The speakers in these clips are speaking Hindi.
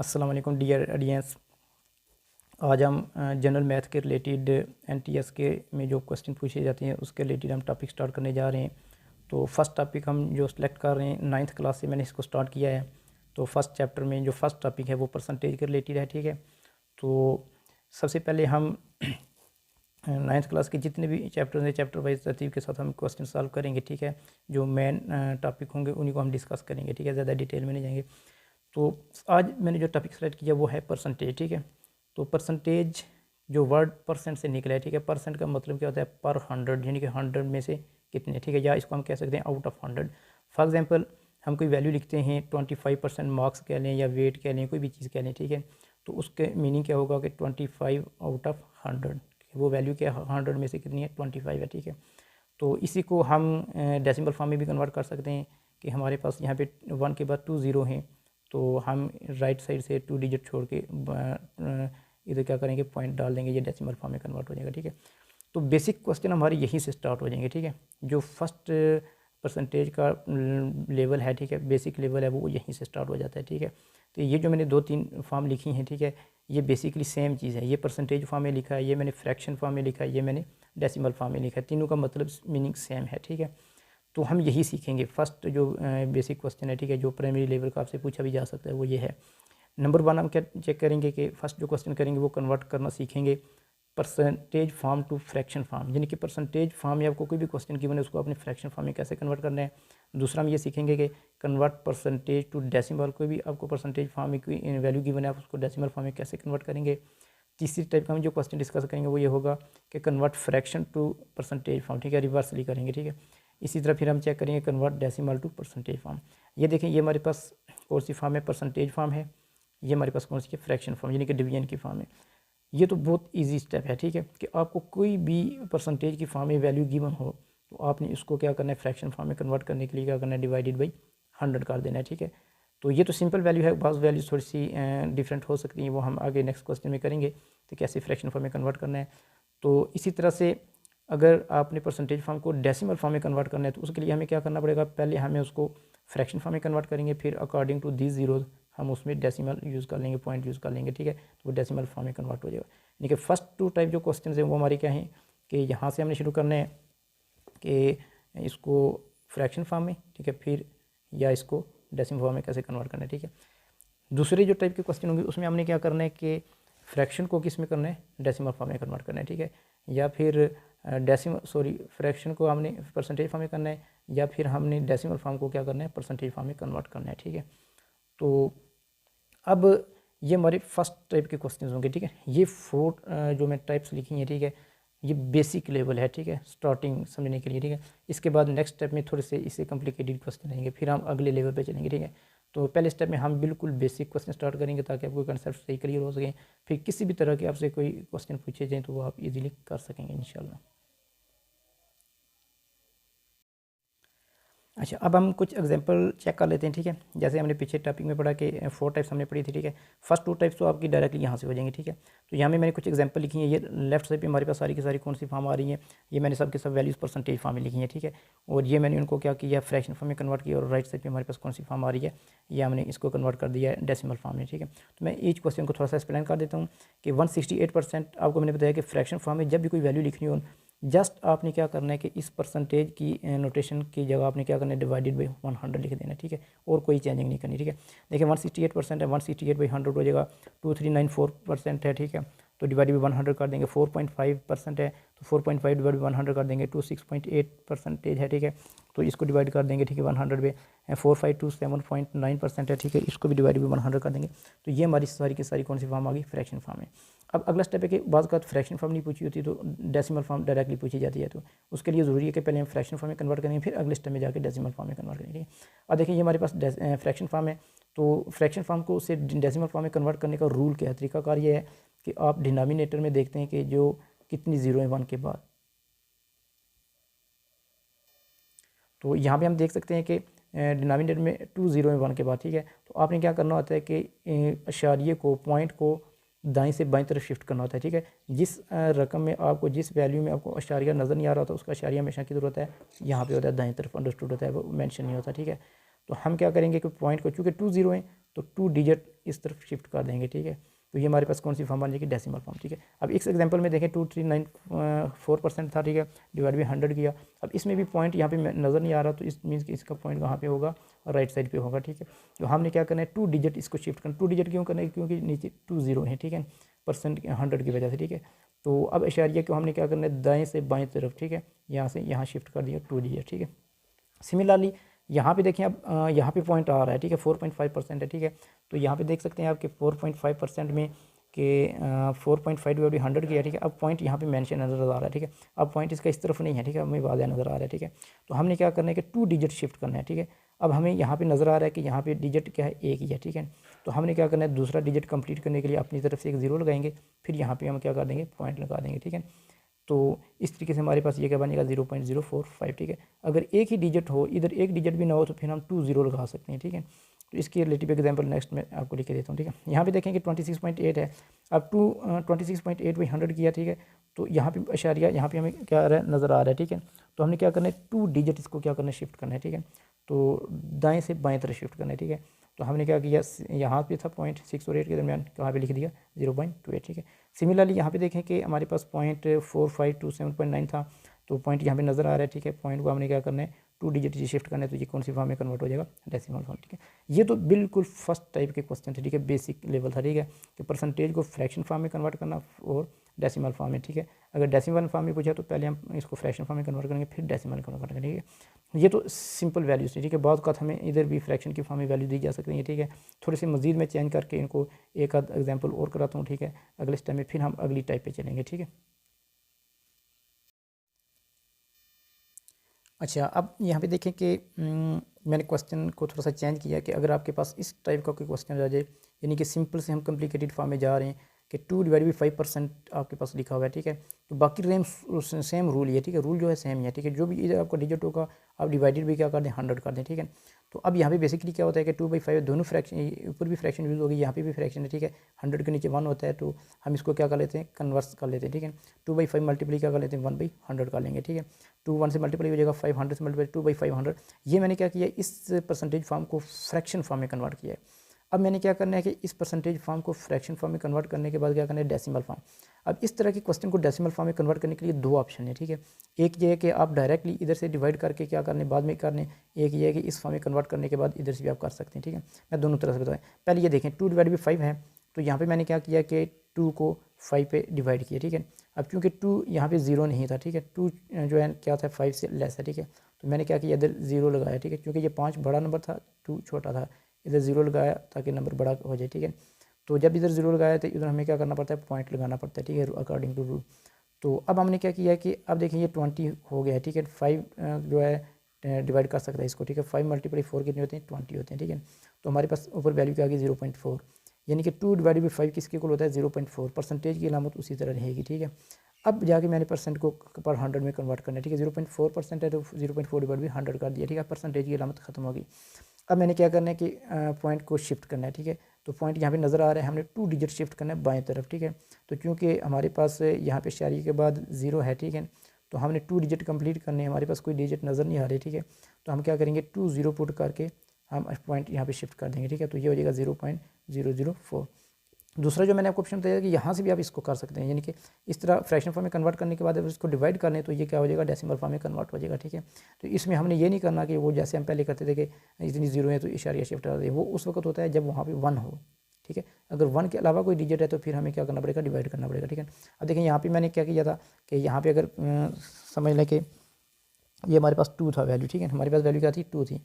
अस्सलाम वालेकुम डियर ऑडियंस। आज हम जनरल मैथ के रिलेटेड एनटीएस के में जो क्वेश्चन पूछे जाते हैं उसके रिलेटेड हम टॉपिक स्टार्ट करने जा रहे हैं। तो फर्स्ट टॉपिक हम जो सिलेक्ट कर रहे हैं 9th क्लास से मैंने इसको स्टार्ट किया है। तो फर्स्ट चैप्टर में जो फर्स्ट टॉपिक है वो परसेंटेज के रिलेटेड है, ठीक है। तो सबसे पहले हम 9th क्लास के जितने भी चैप्टर्स हैं चैप्टर वाइज तरतीब के साथ हम क्वेश्चन सॉल्व करेंगे, ठीक है। जो मेन टॉपिक होंगे उन्हीं को हम डिस्कस करेंगे, ठीक है, ज़्यादा डिटेल में नहीं जाएंगे। तो आज मैंने जो टॉपिक सेलेक्ट किया वो है परसेंटेज, ठीक है। तो परसेंटेज जो वर्ड परसेंट से निकला है, ठीक है। परसेंट का मतलब क्या होता है? पर 100, यानी कि 100 में से कितने, ठीक है। या इसको हम कह सकते हैं आउट ऑफ 100। फॉर एग्जांपल हम कोई वैल्यू लिखते हैं 25% मार्क्स कह लें या वेट कह लें, कोई भी चीज़ कह लें, ठीक है। तो उसके मीनिंग क्या होगा कि 25 आउट ऑफ 100, वो वैल्यू क्या 100 में से कितनी है? 25 है, ठीक है। तो इसी को हम डेसिमल फॉर्म में भी कन्वर्ट कर सकते हैं कि हमारे पास यहाँ पे 1 के बाद 2 ज़ीरो हैं, तो हम राइट साइड से 2 डिजिट छोड़ के इधर क्या करेंगे? पॉइंट डाल देंगे, ये डेसिमल फॉर्म में कन्वर्ट हो जाएगा, ठीक है। तो बेसिक क्वेश्चन हमारे यहीं से स्टार्ट हो जाएंगे, ठीक है। जो फर्स्ट परसेंटेज का लेवल है, ठीक है, बेसिक लेवल है, वो यहीं से स्टार्ट हो जाता है, ठीक है। तो ये जो मैंने 2-3 फॉर्म लिखी हैं, ठीक है, ये बेसिकली सेम चीज़ है। ये परसेंटेज फॉर्म में लिखा है, ये मैंने फ्रैक्शन फॉर्म में लिखा है, ये मैंने डेसिमल फॉर्म में लिखा है। तीनों का मतलब मीनिंग सेम है, ठीक है। तो हम यही सीखेंगे। फर्स्ट जो बेसिक क्वेश्चन है, ठीक है, जो प्राइमरी लेवल का आपसे पूछा भी जा सकता है, वो ये है। नंबर 1 हम क्या चेक करेंगे कि फर्स्ट जो क्वेश्चन करेंगे वो कन्वर्ट करना सीखेंगे percentage form to fraction form, यानी कि परसेंटेज फॉर्म में आपको कोई भी क्वेश्चन गिवन है उसको अपने फ्रैक्शन फॉर्म में कैसे कन्वर्ट करना है। दूसरा हम ये सीखेंगे कि कन्वर्ट परसेंटेज टू डेसिमल, कोई भी आपको परसेंटेज फॉर्म में कोई वैल्यू गिवन है आप उसको डेसिमल फॉर्म में कैसे कन्वर्ट करेंगे। तीसरी टाइप का हम जो क्वेश्चन डिस्कस करेंगे वो ये होगा कि convert fraction to percentage form, ठीक है, रिवर्सली करेंगे, ठीक है। इसी तरह फिर हम चेक करेंगे convert decimal to percentage form. ये देखें, ये हमारे पास कौन सी फॉर्म है? परसेंटेज फॉर्म है। ये हमारे पास कौन सी है? फ्रैक्शन फॉर्म, यानी कि डिवीजन की फॉर्म है। ये तो बहुत इजी स्टेप है, ठीक है, कि आपको कोई भी परसेंटेज की फॉर्म में वैल्यू गिवन हो तो आपने इसको क्या करना है? फ्रैक्शन फॉर्म में कन्वर्ट करने के लिए क्या करना है? डिवाइडेड बाई 100 कर देना है, ठीक है। तो ये तो सिंपल वैल्यू है, बाज़ वैल्यूज थोड़ी सी डिफरेंट हो सकती हैं, वो हम आगे नेक्स्ट क्वेश्चन में करेंगे तो कैसे फ्रैक्शन फॉर्म में कन्वर्ट करना है। तो इसी तरह से अगर आपने परसेंटेज फॉर्म को डेसिमल फॉर्म में कन्वर्ट करना है तो उसके लिए हमें क्या करना पड़ेगा? पहले हमें उसको फ्रैक्शन फॉर्म में कन्वर्ट करेंगे, फिर अकॉर्डिंग टू दीज जीरोज हम उसमें डेसिमल यूज़ कर लेंगे, पॉइंट यूज़ कर लेंगे, ठीक है। तो वो डेसिमल फॉर्म में कन्वर्ट हो जाएगा। यानी कि फर्स्ट 2 टाइप जो क्वेश्चन हैं वो हमारे क्या हैं कि यहाँ से हमने शुरू करना है कि इसको फ्रैक्शन फॉर्म में, ठीक है, फिर या इसको डेसिमल फॉर्म में कैसे कन्वर्ट करना है, ठीक है। दूसरे जो टाइप के क्वेश्चन होंगे उसमें हमने क्या करना है कि फ्रैक्शन को किस में करना है? डेसिमल फॉर्म में कन्वर्ट करना है, ठीक है। या फिर फ्रैक्शन को हमने परसेंटेज फॉर्म में करना है, या फिर हमने डेसिमल फॉर्म को क्या करना है? परसेंटेज फॉर्म में कन्वर्ट करना है, ठीक है। तो अब ये हमारे फर्स्ट टाइप के क्वेश्चन होंगे, ठीक है। ये 4 जो मैं टाइप्स लिखी हैं, ठीक है, ये बेसिक लेवल है, ठीक है, स्टार्टिंग समझने के लिए, ठीक है। इसके बाद नेक्स्ट स्टेप में थोड़े से इससे कॉम्प्लिकेटेड क्वेश्चन रहेंगे, फिर हम अगले लेवल पे चलेंगे, ठीक है। तो पहले स्टेप में हम बिल्कुल बेसिक क्वेश्चन स्टार्ट करेंगे ताकि आपको कंसेप्ट सही क्लियर हो सके। फिर किसी भी तरह के आपसे कोई क्वेश्चन पूछे जाएँ तो वो आप इजीली कर सकेंगे इंशाल्लाह। अच्छा, अब हम कुछ एग्जांपल चेक कर लेते हैं, ठीक है। जैसे हमने पीछे टॉपिक में पढ़ा कि 4 टाइप्स हमने पढ़ी थी, ठीक है। फर्स्ट 2 टाइप्स तो आपकी डायरेक्टली यहाँ से हो जाएंगे, ठीक है। तो यहाँ में मैंने कुछ एग्जांपल लिखी हैं। ये लेफ्ट साइड पे हमारे पास सारी की सारी कौन सी फॉर्म आ रही हैं? ये मैंने सब के सब वैल्यूज़ परसेंटेज फॉर्म में लिखी हैं, ठीक है। और ये मैंने उनको क्या किया? फ्रैक्शन फॉर्म में कन्वर्ट किया। और राइट साइड पर हमारे पास कौन सी फॉर्म आ रही है? ये हमने इसको कन्वर्ट कर दिया है डेसिमल फॉर्म में, ठीक है। तो मैं ईच क्वेश्चन को थोड़ा सा एक्सप्लेन कर देता हूँ कि 168% आपको मैंने बताया कि फ्रैक्शन फॉर्म में जब भी कोई वैल्यू लिखनी हो, जस्ट आपने क्या करना है कि इस परसेंटेज की नोटेशन की जगह आपने क्या करना है? डिवाइडेड बाई 100 लिख देना, ठीक है। और कोई चेंजिंग नहीं करनी, ठीक है। देखिए 168% है, 168/100 हो जाएगा। 2394% है, ठीक है, तो डिवाइडेड बाई 100 कर देंगे। 4.5% है तो 4.5 डिवाइड बाई 100 कर देंगे। 26.8% है, ठीक है, तो इसको डिवाइड कर देंगे, ठीक है, 100 पे। 4527.9% है, ठीक है, इसको भी डिवाइड बाई 100 कर देंगे। तो ये हमारी सारी की सारी कौन सी फॉर्म आ गई? फ्रैक्शन फॉर्म है। अब अगला स्टेप है कि बाज़ का फ्रैक्शन फॉर्म नहीं पूछी होती तो डेसिमल फॉर्म डायरेक्टली पूछी जाती है। तो उसके लिए ज़रूरी है कि पहले हम फ्रैक्शन फॉर्म में कन्वर्ट करेंगे, फिर अगले स्टेप में जाकर डेसिमल फॉर्म में कन्वर्ट करेंगे। और देखिए ये हमारे पास फ्रैक्शन फॉर्म है, तो फ्रैक्शन फॉर्म को से डेसिमल फॉर्म में कन्वर्ट करने का रूल क्या है? तरीकाकार ये है कि आप डिनोमिनेटर में देखते हैं कि जो कितनी ज़ीरो है 1 के बाद। तो यहाँ पे हम देख सकते हैं कि डिनोमिनेटर में 2 ज़ीरो है 1 के बाद, ठीक है। तो आपने क्या करना होता है कि अशारिये को, पॉइंट को दाएं से बाएं तरफ शिफ्ट करना होता है, ठीक है। जिस रकम में आपको, जिस वैल्यू में आपको अशारिया नज़र नहीं आ रहा होता उसका अशारिया हमेशा किधर होता है? यहाँ पे होता है, दाएं तरफ अंडरस्टूड होता है, वो मेंशन नहीं होता, ठीक है। तो हम क्या करेंगे कि पॉइंट को, चूँकि 2 ज़ीरो है तो 2 डिजिट इस तरफ शिफ्ट कर देंगे, ठीक है। तो ये हमारे पास कौन सी फॉर्म बन जाएगी, डेसिमल फॉर्म, ठीक है। अब इस एग्जांपल में देखें 2394% था, ठीक है, डिवाइड बाई 100 किया। अब इसमें भी पॉइंट यहाँ पे नज़र नहीं आ रहा, तो इस मीन्स कि इसका पॉइंट कहाँ पे होगा, राइट साइड पे होगा, ठीक है। तो हमने क्या करना है, 2 डिजिट इसको शिफ्ट करना। 2 डिजिट क्यों करना है, क्योंकि नीचे 2 0 है, ठीक है, परसेंट 100 की वजह से, ठीक है। तो अब इशारिया को हमने क्या करना है, दाएँ से बाएँ तरफ, ठीक है, यहाँ से यहाँ शिफ्ट कर दिया 2 डिजिट, ठीक है। सिमिलरली यहाँ पे देखें, अब यहाँ पे पॉइंट आ रहा है, ठीक है, 4.5% है, ठीक है। तो यहाँ पे देख सकते हैं आपके 4.5% में कि 4.5 डिवाइड 100 किया, ठीक है। अब पॉइंट यहाँ पे मेंशन नज़र आ रहा है, ठीक है। अब पॉइंट इसका इस तरफ नहीं है, ठीक है, हमें वाज़ह नज़र आ रहा है, ठीक है। तो हमने क्या करना है कि 2 डिजिट शिफ्ट करना है, ठीक है। अब हमें यहाँ पे नज़र आ रहा है कि यहाँ पे डिजिट क्या है, एक ही है, ठीक है। तो हमने क्या करना है, दूसरा डिजिट कंप्लीट करने के लिए अपनी तरफ से एक ज़ीरो लगाएंगे, फिर यहाँ पे हम क्या कर देंगे, पॉइंट लगा देंगे, ठीक है। तो इस तरीके से हमारे पास ये क्या बनेगा, 0.045, ठीक है। अगर एक ही डिजिट हो, इधर एक डिजिट भी ना हो, तो फिर हम 2 0 लगा सकते हैं, ठीक है। तो इसकी रिलेटिव एग्जांपल नेक्स्ट में आपको लिख के देता हूँ, ठीक है। यहाँ पे देखें कि 26.8 है। अब 26.8 बाई 100 किया, ठीक है। तो यहाँ पे इशारिया यहाँ पे हमें क्या आ रहा है, नज़र आ रहा है, ठीक है। तो हमने क्या करना है, 2 डिजिट इसको क्या करना है, शिफ्ट करना है, ठीक है। तो दाएँ से बाएँ तरफ शिफ्ट करना है, ठीक है। तो हमने क्या किया, यहाँ पे था पॉइंट 6 और 8 के दरमियान, कहाँ पे लिख दिया 0.28, ठीक है। सिमिलरली यहाँ पे देखें कि हमारे पास पॉइंट 4527.9 था, तो पॉइंट यहाँ पे नज़र आ रहा है, ठीक है। पॉइंट को हमने क्या करना है, 2 डिजिट शिफ्ट करना है, तो ये कौन सी फॉर्म में कन्वर्ट हो जाएगा, डेसिमल फॉर्म, ठीक है। ये तो बिल्कुल फर्स्ट टाइप के क्वेश्चन थे, ठीक है, बेसिक लेवल था, ठीक है, कि परसेंटेज को फ्रैक्शन फॉर्म में कन्वर्ट करना और डेसिमल फॉर्म में, ठीक है। अगर डेसिमल फॉर्म में पूछा तो पहले हम इसको फ्रैक्शन फॉर्म में कन्वर्ट करेंगे, फिर डेसिमल में कन्वर्ट करेंगे, ठीक है। ये तो सिंपल वैल्यूज थी, ठीक है। बहुत का हमें इधर भी फ्रैक्शन की फॉर्म में वैल्यू दी जा सकती है, ठीक है। थोड़ी सी मजीद में चेंज करके इनको एक आध एग्जाम्पल और कराता हूँ, ठीक है। अगले स्टेप में फिर हम अगली टाइप पे चलेंगे, ठीक है। अच्छा, अब यहाँ पे देखें कि मैंने क्वेश्चन को थोड़ा सा चेंज किया कि अगर आपके पास इस टाइप का कोई क्वेश्चन आ जाए, यानी कि सिंपल से हम कॉम्प्लिकेटेड फॉर्म में जा रहे हैं कि 2 डिवाइड बाई 5% आपके पास लिखा हुआ है, ठीक है। तो बाकी सेम रूल ही है, ठीक है, रूल जो है सेम ही है, ठीक है। जो भी इधर आपका डिजिट होगा आप डिवाइडेड भी क्या कर दें, 100 कर दें, ठीक है। तो अब यहाँ पे बेसिकली क्या होता है कि 2/5 दोनों फ्रैक्शन, ऊपर भी फ्रैक्शन यूज़ होगी, यहाँ पे भी फ्रैक्शन है, ठीक है। 100 के नीचे 1 होता है, तो हम इसको क्या कर लेते हैं, कन्वर्स कर लेते हैं, ठीक है। 2/5 मल्टीप्लाई क्या कर लेते हैं, 1/100 कर लेंगे, ठीक है। 2 1 से मल्टीप्लाई हो जाएगा, 500 से मल्टीप्लाई 2/500। ये मैंने क्या किया, इस परसेंटेज फॉर्म को फ्रैक्शन फॉर्म में कन्वर्ट किया है। अब मैंने क्या करना है कि इस परसेंटेज फॉर्म को फ्रैक्शन फॉर्म में कन्वर्ट करने के बाद क्या करना है, डेसिमल फॉर्म। अब इस तरह के क्वेश्चन को डेसिमल फॉर्म में कन्वर्ट करने के लिए 2 ऑप्शन है, ठीक है। एक ये है कि आप डायरेक्टली इधर से डिवाइड करके क्या करने, बाद में करने। एक ये है कि इस फॉर्म में कन्वर्ट करने के बाद इधर से भी आप कर सकते हैं, ठीक है। मैं दोनों तरह से बताएं। पहले ये देखें, 2 डिवाइड बाई 5 है, तो यहाँ पर मैंने क्या किया कि 2 को 5 पे डिवाइड किया, ठीक है। अब क्योंकि 2 यहाँ पे 0 नहीं था, ठीक है, 2 जो है क्या था, 5 से लेस है, ठीक है। तो मैंने क्या किया, इधर 0 लगाया, ठीक है, क्योंकि ये 5 बड़ा नंबर था, 2 छोटा था, इधर 0 लगाया ताकि नंबर बड़ा हो जाए, ठीक है। तो जब इधर 0 लगाया तो इधर हमें क्या करना पड़ता है, पॉइंट लगाना पड़ता है, ठीक है, अकॉर्डिंग टू रूल। तो अब हमने क्या किया कि अब देखिए ये 20 हो गया है, ठीक है। 5 जो है डिवाइड कर सकता है इसको, ठीक है। 5 × 4 कितने होते हैं, 20 होते हैं, ठीक है। तो हमारे पास ऊपर वैल्यू क्या आ गई, 0.4, यानी कि 2 डिवाइड बाई 5 किसके इक्वल होता है, 0.4। परसेंटेज की अलामत उसी तरह रहेगी, ठीक है। अब जाके मैंने परसेंट को पर 100 में कन्वर्ट करना है, ठीक है। 0.4% है तो 0.4 डिवाइड बाई 100 कर दिया, ठीक है। परसेंटेज की अलामत खत्म होगी। अब मैंने क्या करना है कि पॉइंट को शिफ्ट करना है, ठीक है। तो पॉइंट यहाँ पे नज़र आ रहा है, हमने 2 डिजिट शिफ्ट करना है बाएं तरफ, ठीक है। तो क्योंकि हमारे पास यहाँ पे शारी के बाद 0 है, ठीक है, तो हमने 2 डिजिट कंप्लीट करने हैं, हमारे पास कोई डिजिट नज़र नहीं आ रही, ठीक है। तो हम क्या करेंगे, 2 0 पुट करके हम पॉइंट यहाँ पे शिफ्ट कर देंगे, ठीक है। तो ये हो जाएगा 0.004। दूसरा जो मैंने आपको ऑप्शन बताया कि यहाँ से भी आप इसको कर सकते हैं, यानी कि इस तरह फ्रैक्शन फॉर्म में कन्वर्ट करने के बाद अगर इसको डिवाइड कर लें तो ये क्या हो जाएगा, डेसिमल फॉर्म में कन्वर्ट हो जाएगा, ठीक है। तो इसमें हमने ये नहीं करना कि वो जैसे हम पहले करते थे कि इतनी 0 है तो इशारिया शिफ्ट कर दे, वो उस वक्त होता है जब वहाँ पे 1 हो, ठीक है। अगर 1 के अलावा कोई डिजिट है तो फिर हमें क्या करना पड़ेगा, डिवाइड करना पड़ेगा, ठीक है। अब देखें यहाँ पर मैंने क्या किया था कि यहाँ पर अगर समझ लें कि ये हमारे पास 2 था वैल्यू, ठीक है, हमारे पास वैल्यू क्या थी, 2 थी।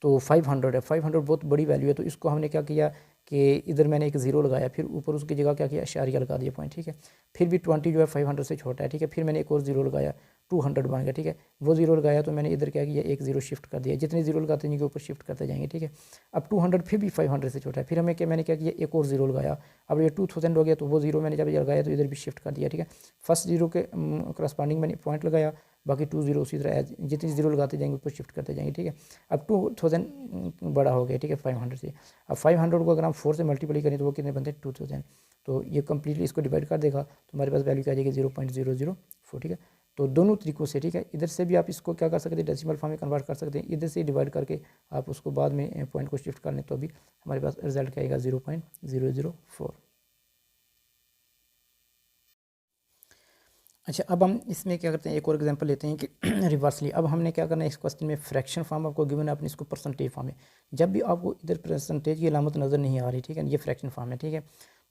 तो 500 है, 500 बहुत बड़ी वैल्यू है, तो इसको हमने क्या किया कि इधर मैंने एक 0 लगाया, फिर ऊपर उसकी जगह क्या किया, इशारिया लगा दिया पॉइंट, ठीक है। फिर भी 20 जो है 500 से छोटा है, ठीक है। फिर मैंने एक और 0 लगाया, 200 बन गया, ठीक है। वो 0 लगाया तो मैंने इधर क्या किया, एक 0 शिफ्ट कर दिया, जितने 0 लगाते हैं इनके ऊपर शिफ्ट करते जाएंगे, ठीक है। अब 200 फिर भी 500 से छोटा है, फिर मैंने क्या किया, एक और 0 लगाया। अब ये 2000 हो गया, तो वो 0 मैंने जब लगाया तो इधर भी शिफ्ट कर दिया, ठीक है। फर्स्ट 0 के करस्पॉन्डिंग मैंने पॉइंट लगाया, बाकी 2 0 उसी तरह जितनी 0 लगाते जाएंगे ऊपर शिफ्ट करते जाएंगे, ठीक है। अब 2000 बड़ा हो गया, ठीक है, 500 से। अब 500 को अगर हम 4 से मल्टीप्लाई करें तो वो कितने बनते हैं, 2000। तो ये कम्प्लीटली इसको डिवाइड कर देगा तो हमारे पास वैल्यू क्या आ जाएगी, 0.004, ठीक है। तो दोनों तरीक़ों से, ठीक है, इधर से भी आप इसको क्या कर सकते हैं, डेसिमल फॉर्म में कन्वर्ट कर सकते हैं, इधर से डिवाइड करके आप उसको बाद में पॉइंट को शिफ्ट कर लें तो भी हमारे पास रिजल्ट क्या आएगा 0.004। अच्छा, अब हम इसमें क्या करते हैं, एक और एग्जांपल लेते हैं कि रिवर्सली अब हमने क्या करना है, इस क्वेश्चन में फ्रैक्शन फॉर्म आपको गिवन है, अपने इसको परसेंटेज फॉर्म है। जब भी आपको इधर परसेंटेज की अलामत नज़र नहीं आ रही, ठीक है, ये फ्रैक्शन फॉर्म है, ठीक है,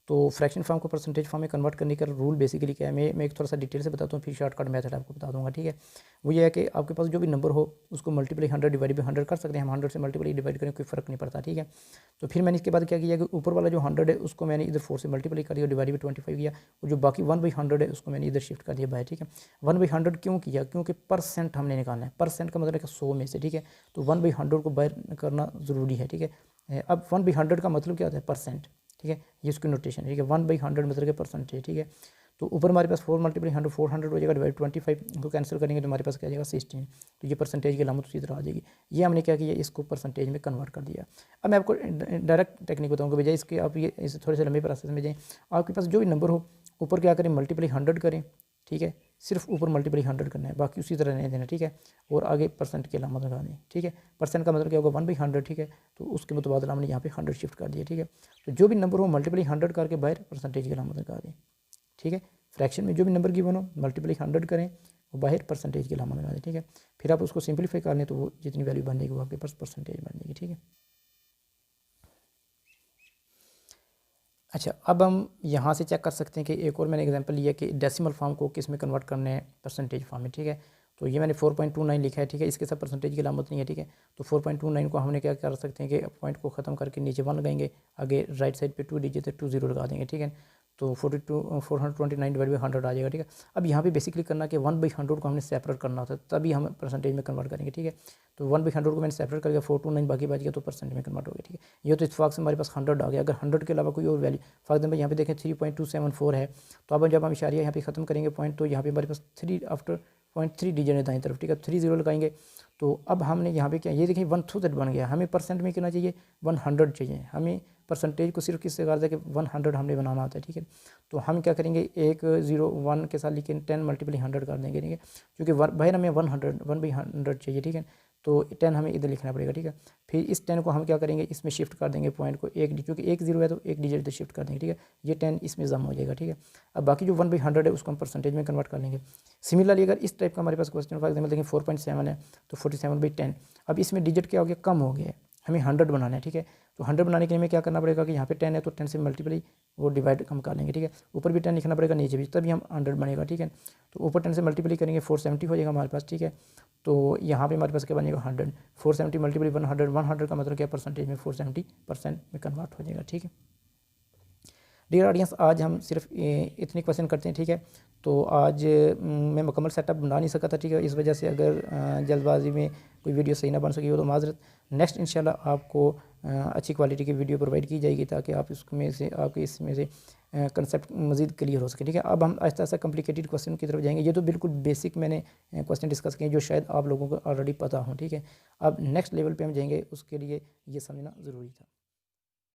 तो फ्रैक्शन फॉर्म को परसेंटेज फॉर्म में कन्वर्ट करने का रूल बेसिकली क्या है, मैं एक थोड़ा सा डिटेल से बताता हूँ, फिर शॉर्टकट मेथड आपको बता दूंगा, ठीक है। वो ये है कि आपके पास जो भी नंबर हो उसको मल्टीप्लाई 100 डिवाइड बाई 100 कर सकते हैं हम, 100 से मल्टीप्लाई डिवाइड करें कोई फ़र्क नहीं पड़ता, ठीक है। तो फिर मैंने इसके बाद क्या किया कि ऊपर वाला जो 100 है उसको मैंने इधर 4 से मल्टीप्लाई कर दिया, डिवाइड बाई 25 किया, और जो बाकी 1/100 है उसको मैंने इधर शिफ्ट कर दिया बाय, ठीक है। 1/100 क्यों किया, क्योंकि परसेंट हमने निकालना है, परसेंट का मतलब है 100 में से, ठीक है, तो 1/100 को बाहर करना ज़रूरी है, ठीक है। अब 1/100 का मतलब क्या होता है, परसेंट, ठीक है, ये उसकी नोटेशन, ठीक है। 1/100 मतलब के परसेंटेज, ठीक है। तो ऊपर हमारे पास 4 मल्टीप्लाई 100 400 हो जाएगा, डिवाइड 25 को कैंसिल करेंगे तो हमारे पास क्या आ जाएगा 16, तो ये परसेंटेज की अलामत उसी तरह आ जाएगी। ये हमने क्या किया, इसको परसेंटेज में कन्वर्ट कर दिया। अब मैं आपको डायरेक्ट टेक्निक बताऊँगा, बजाय इसके आप ये इस थोड़े से लंबे प्रोसेस में जाएँ, आपके पास जो भी नंबर हो ऊपर क्या करें, मल्टीप्लाई 100 करें, ठीक है, सिर्फ ऊपर मल्टीप्लाई 100 करना है, बाकी उसी तरह रहने देना, ठीक है, और आगे परसेंट की अलामत लगा दें, ठीक है। परसेंट का मतलब क्या होगा 1/100, ठीक है, तो उसके मुतबादला हमने यहाँ पे 100 शिफ्ट कर दिया, ठीक है। तो जो भी नंबर हो मल्टीप्लाई 100 करके बाहर परसेंटेज की अलामत लगा दें, ठीक है। फ्रैक्शन में जो भी नंबर गिवन हो मल्टीप्लाई 100 करें और बाहर परसेंटेज की अलामत लगा दें, ठीक है। फिर आप उसको सिंपलीफाई कर लें तो वो जितनी वैल्यू बन जाएगी वो आपके पास परसेंटेज बन जाएगी, ठीक है। अच्छा, अब हम यहाँ से चेक कर सकते हैं कि एक और मैंने एग्जांपल लिया कि डेसिमल फॉर्म को किस में कन्वर्ट करना है, परसेंटेज फॉर्म में, ठीक है। तो ये मैंने 4.29 लिखा है, ठीक है, इसके साथ परसेंटेज की अलामत नहीं है, ठीक है। तो 4.29 को हमने क्या कर सकते हैं कि पॉइंट को ख़त्म करके नीचे 1 लगाएंगे, आगे राइट साइड पे 2 डिजिट है 20 लगा देंगे, ठीक है। तो 429 डिवाइड बाई 100 आ जाएगा, ठीक है। अब यहाँ पे बेसिकली करना कि 1/100 को हमने सेपरेट करना होता है, तभी हम परसेंटेज में कन्वर्ट करेंगे, ठीक है। तो 1/100 को मैंने सेपरेट करके 429 बाकी बच गया तो परसेंट में कन्वर्ट हो गया, ठीक है। ये तो इत्तेफाक से हमारे पास 100 आ गया। अगर 100 के अलावा कोई और वैल्यू, फॉर एग्जाम्पल यहाँ पे देखें 3.274 है, तो अब जब हम इशारिया यहाँ पे ख़त्म करेंगे पॉइंट, तो यहाँ पे हमारे पास 3 आफ्टर 0.3 डिजिट है दाईं तरफ, ठीक है, 3 0 लगाएंगे। तो अब हमने यहाँ पे क्या, ये देखिए 1000 बन गया, हमें परसेंट में कितना चाहिए 100 चाहिए, हमें परसेंटेज को सिर्फ किससे करते हैं कि 100 हमने बनाना होता है, ठीक है। तो हम क्या करेंगे 101 के साथ लेकिन 10 मल्टीप्लाई 100 कर देंगे, ठीक है, क्योंकि बाहर हमें 1/100 चाहिए, ठीक है। तो 10 हमें इधर लिखना पड़ेगा, ठीक है। फिर इस 10 को हम क्या करेंगे, इसमें शिफ्ट कर देंगे पॉइंट को, क्योंकि 1 0 है तो 1 डिजिट इधर शिफ्ट कर देंगे, ठीक है। ये 10 इसमें जम हो जाएगा, ठीक है। अब बाकी जो 1/100 है उसको हम परसेंटेज में कन्वर्ट कर लेंगे। सिमिलरली अगर इस टाइप का हमारे पास क्वेश्चन फॉर एग्जाम्पल देखें 4.7 है तो 47/10, अब इसमें डिजिट क्या हो गया, कम हो गया है, हमें 100 बनाना है, ठीक है। तो 100 बनाने के लिए हमें क्या करना पड़ेगा कि यहाँ पे 10 है तो 10 से मल्टीप्लाई वो डिवाइड हम कर लेंगे, ठीक है। ऊपर भी 10 लिखना पड़ेगा, नीचे भी, तभी हम 100 बनेगा, ठीक है। तो ऊपर 10 से मल्टीप्लाई करेंगे 470 हो जाएगा हमारे पास, ठीक है। तो यहाँ पे हमारे पास क्या बनेगा 100, 470 मल्टीप्लाई 100 का मतलब क्या परसेंटेज में 470% में कन्वर्ट हो जाएगा, ठीक है। डियर ऑडियंस, आज हम सिर्फ इतने क्वेश्चन करते हैं, ठीक है। तो आज मैं मुकम्मल सेटअप बना नहीं सका था, ठीक है, इस वजह से अगर जल्दबाजी में कोई वीडियो सही ना बन सकी हो तो माजरत। नेक्स्ट इंशाल्लाह आपको अच्छी क्वालिटी की वीडियो प्रोवाइड की जाएगी ताकि आप इसमें से आपके इसमें से कंसेप्ट मज़ीद क्लियर हो सके, ठीक है। अब हम आहिस्ता आहिस्ता कॉम्प्लिकेटेड क्वेश्चन की तरफ जाएंगे। ये तो बिल्कुल बेसिक मैंने क्वेश्चन डिस्कस किए जो शायद आप लोगों को ऑलरेडी पता हो, ठीक है। अब नेक्स्ट लेवल पे हम जाएंगे, उसके लिए ये समझना ज़रूरी था।